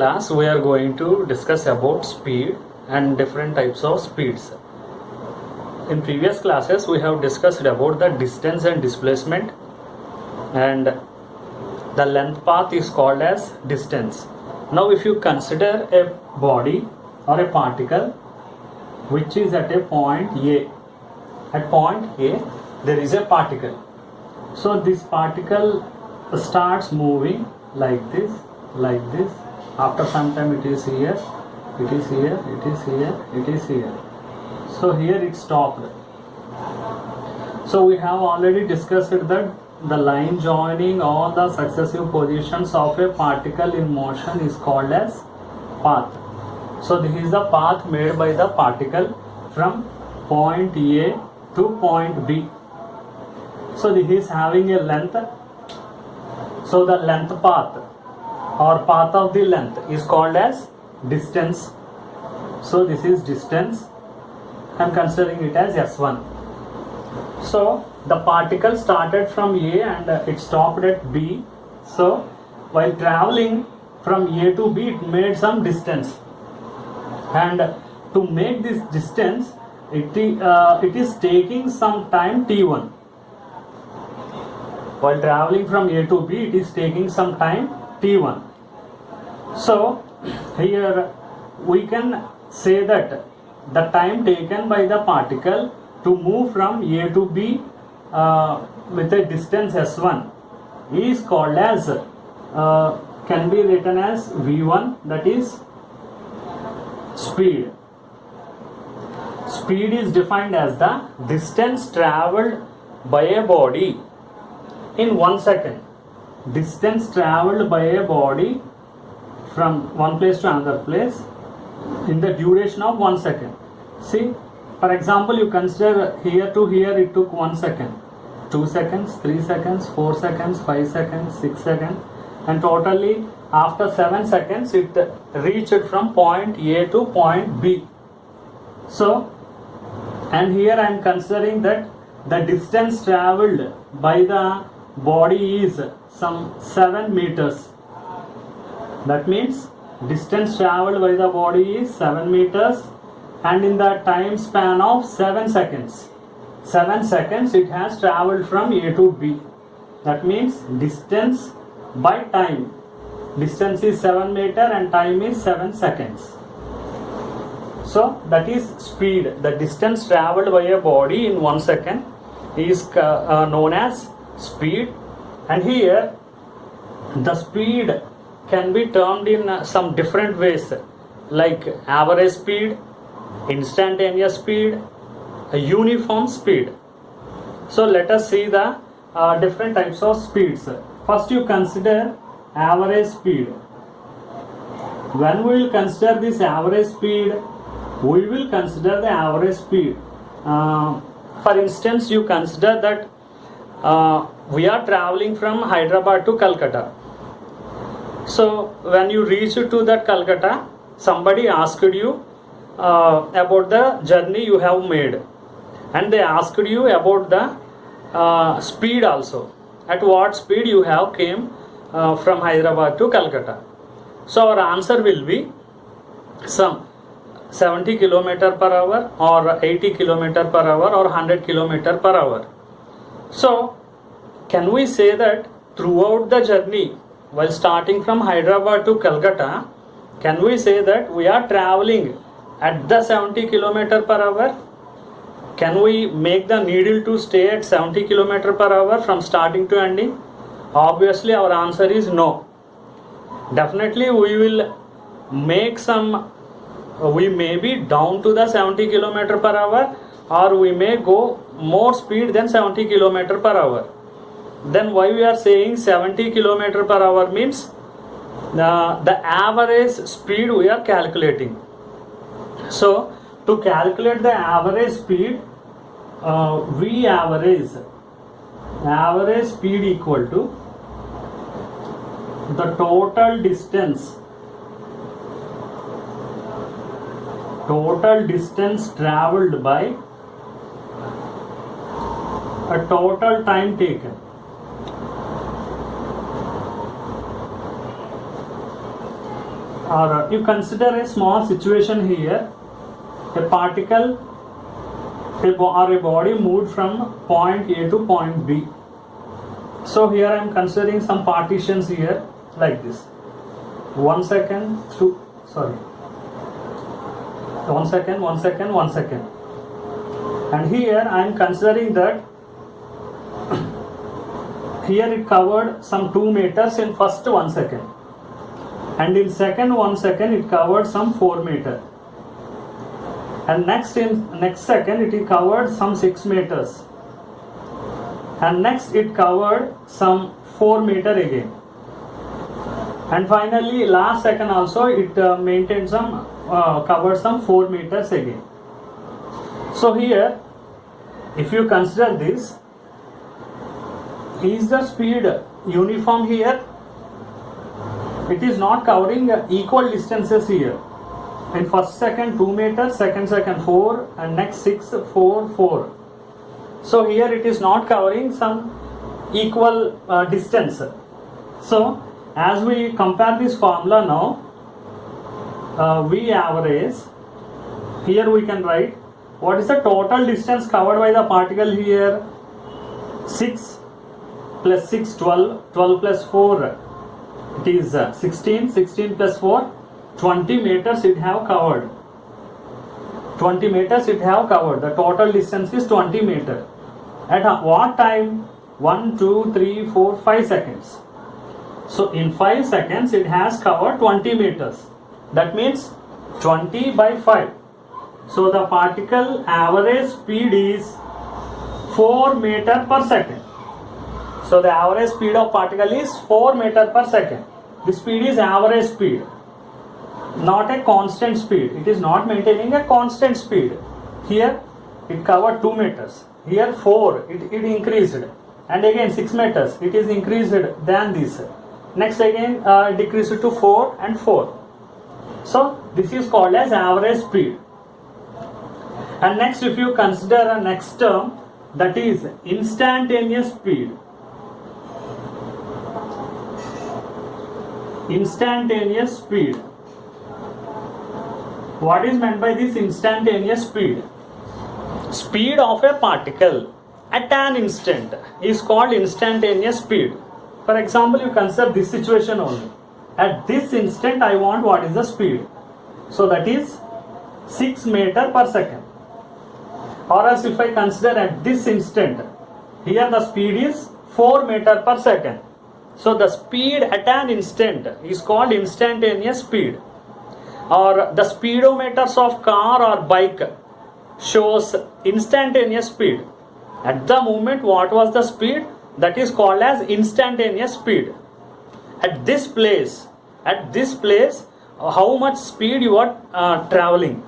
class we are going to discuss about speed and different types of speeds. In previous classes we have discussed about the distance and displacement, and the length path is called as distance. Now if you consider a body or a particle which is at a point A, at point A there is a particle. So this particle starts moving like this, like this. After some time it is here, it is here, it is here, it is here. So here it stopped. So we have already discussed that the line joining all the successive positions of a particle in motion is called as path. So this is the path made by the particle from point A to point B. So this is having a length. So the length path or path of the length is called as distance. So this is distance. I am considering it as S1. So the particle started from A and it stopped at B. So while traveling from A to B it made some distance, and to make this distance it is taking some time T1. While traveling from A to B it is taking some time T1. So here we can say that the time taken by the particle to move from A to B with a distance S1 is called as can be written as V1, that is speed. Speed is defined as the distance travelled by a body in 1 second. Distance travelled by a body from one place to another place in the duration of 1 second. See, for example, you consider here to here it took 1 second, 2 seconds, 3 seconds, 4 seconds, 5 seconds, 6 seconds, and totally after 7 seconds it reached from point A to point B. So, and here I am considering that the distance travelled by the body is some 7 meters. That means distance travelled by the body is 7 meters, and in the time span of 7 seconds. 7 seconds it has travelled from A to B. That means distance by time. Distance is 7 meter and time is 7 seconds. So that is speed. The distance travelled by a body in 1 second is known as speed. And here the speed can be termed in some different ways, like average speed, instantaneous speed, a uniform speed. So let us see the different types of speeds. First you consider average speed. When we will consider this average speed, we will consider the average speed. For instance, you consider that we are traveling from Hyderabad to Calcutta. So when you reach to that Calcutta, somebody asked you about the journey you have made, and they asked you about the speed also, at what speed you have came from Hyderabad to Calcutta. So our answer will be some 70 km per hour or 80 km per hour or 100 km per hour. So can we say that throughout the journey, while starting from Hyderabad to Calcutta, can we say that we are traveling at the 70 km per hour? Can we make the needle to stay at 70 km per hour from starting to ending? Obviously our answer is no. Definitely we will make some, we may be down to the 70 km per hour, or we may go more speed than 70 km per hour. Then why we are saying 70 km per hour means the average speed we are calculating. So to calculate the average speed, V average speed equal to the total distance travelled by a total time taken. or you consider a small situation here. A particle or a body moved from point A to point B. So here I am considering some partitions here like this. 1 second, 1 second, 1 second, 1 second. And here I am considering that here it covered some 2 meters in first 1 second. And in second 1 second it covered some 4 meters. And next second it covered some 6 meters. And next it covered some 4 meter again. And finally last second also it maintained some covered some 4 meters again. So here if you consider this, is the speed uniform here? It is not covering equal distances here. In first second 2 meters, second 4, and next 6, 4, 4. So here it is not covering some equal distance. So as we compare this formula now, V average, here we can write what is the total distance covered by the particle here. 6 plus 6, 12, 12 plus 4, it is 16, 16 plus 4, 20 meters it have covered. 20 meters it have covered. The total distance is 20 meters. At what time? 1, 2, 3, 4, 5 seconds. So in 5 seconds it has covered 20 meters. That means 20 by 5. So the particle average speed is 4 meter per second. So the average speed of particle is 4 meter per second. The speed is average speed, not a constant speed. It is not maintaining a constant speed. Here it covered 2 meters. Here 4, it increased. And again 6 meters, it is increased than this. Next again decreased to 4 and 4. So this is called as average speed. And next if you consider a next term, that is instantaneous speed. Instantaneous speed. What is meant by this instantaneous speed? Speed of a particle at an instant is called instantaneous speed. For example, you consider this situation only. At this instant I want what is the speed. So that is 6 meter per second. Or else if I consider at this instant, here the speed is 4 meter per second. So the speed at an instant is called instantaneous speed. Or the speedometers of car or bike shows instantaneous speed. At the moment what was the speed, that is called as instantaneous speed. At this place how much speed you are traveling,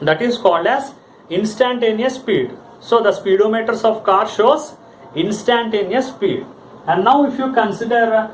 that is called as instantaneous speed. So the speedometers of car shows instantaneous speed. And now if you consider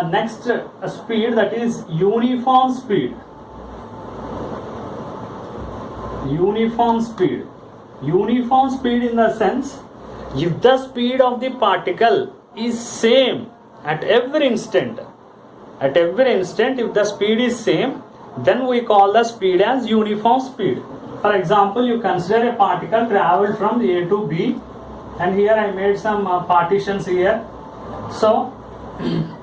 next speed, that is uniform speed. Uniform speed. Uniform speed in the sense, if the speed of the particle is same at every instant, if the speed is same, then we call the speed as uniform speed. For example, you consider a particle traveled from A to B, and here I made some partitions here. So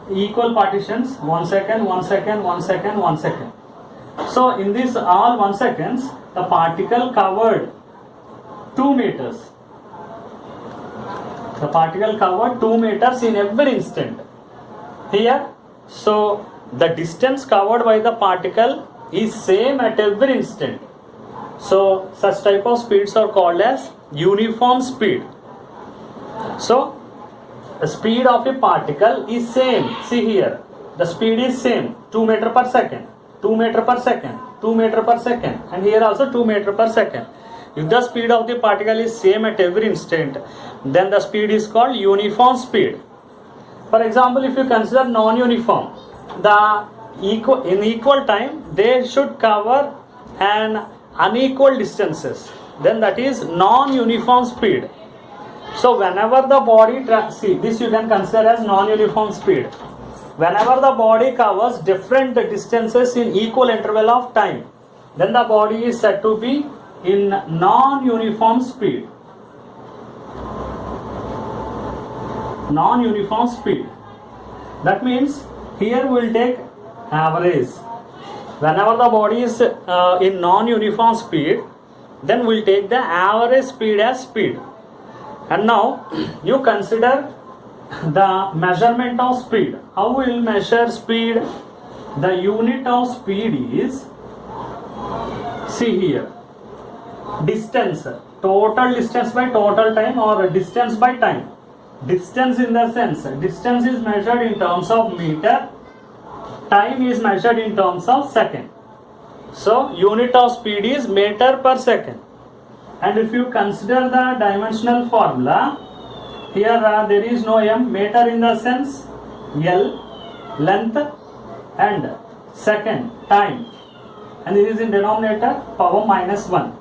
equal partitions, 1 second, 1 second, 1 second, 1 second. So in this all 1 seconds, the particle covered 2 meters. The particle covered 2 meters in every instant. Here, so the distance covered by the particle is same at every instant. So such type of speeds are called as uniform speed. So the speed of a particle is same. See here, the speed is same, 2 meter per second, 2 meter per second, 2 meter per second, and here also 2 meter per second. If the speed of the particle is same at every instant, then the speed is called uniform speed. For example, if you consider non-uniform, in equal time they should cover an unequal distances, then that is non-uniform speed. So whenever the body see this, you can consider as non-uniform speed. whenever the body covers different distances in equal interval of time, then the body is said to be in non-uniform speed. Non-uniform speed. That means here we will take average. Whenever the body is in non-uniform speed, then we will take the average speed as speed. And now you consider the measurement of speed. How we will measure speed? The unit of speed is, see here, distance, total distance by total time, or distance by time. Distance in the sense, distance is measured in terms of meter, time is measured in terms of second. So unit of speed is meter per second. And if you consider the dimensional formula, here there is no m, meter in the sense L, length, and second, time, and it is in denominator power minus 1.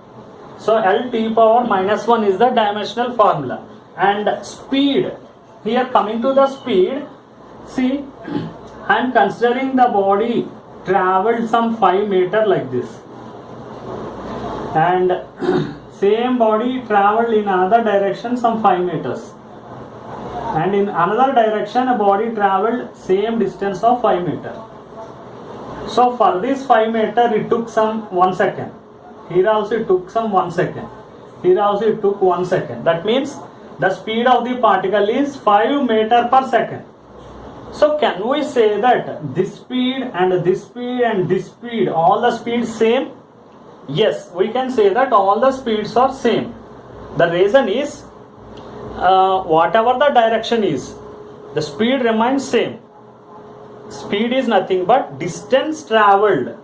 So L t power minus 1 is the dimensional formula. And speed, here coming to the speed, see, I am considering the body traveled some 5 meter like this, and same body traveled in another direction some 5 meters, and in another direction a body traveled same distance of 5 meter. So for this 5 meter it took some 1 second. Here also it took some 1 second. Here also it took 1 second. That means the speed of the particle is 5 meter per second. So can we say that this speed and this speed and this speed, all the speeds same? Yes, we can say that all the speeds are same. The reason is, whatever the direction is, the speed remains same. Speed is nothing but distance travelled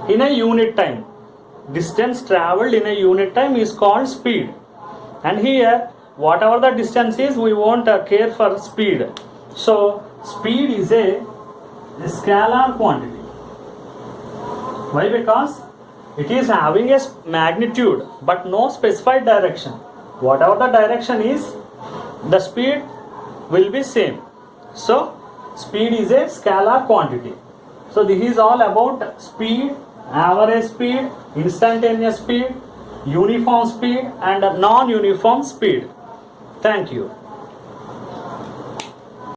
in a unit time. Distance travelled in a unit time is called speed. And here, whatever the distance is, we won't care for speed. So speed is a scalar quantity. Why? Because it is having a magnitude but no specified direction. Whatever the direction is, the speed will be same. So speed is a scalar quantity. So this is all about speed, average speed, instantaneous speed, uniform speed, and non-uniform speed. Thank you.